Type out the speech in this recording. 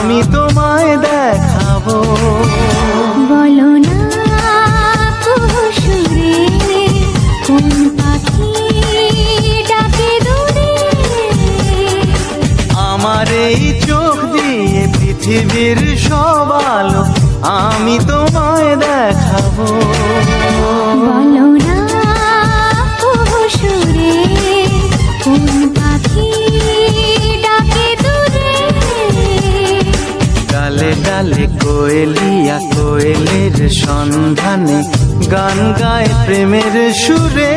আমি তোমায় দেখাবো। বলো না সুরে কোন পাখি ডাকে দূরে। আমার এই চোখ দিয়ে পৃথিবীর সব আলো আমি তোমায় দেখাবো। বলো না সুরে কোন পাখি ডাকে দূরে। ডালে ডালে কোয়েলিয়া কোয়েলের সন্ধানে গান গায় প্রেমের সুরে।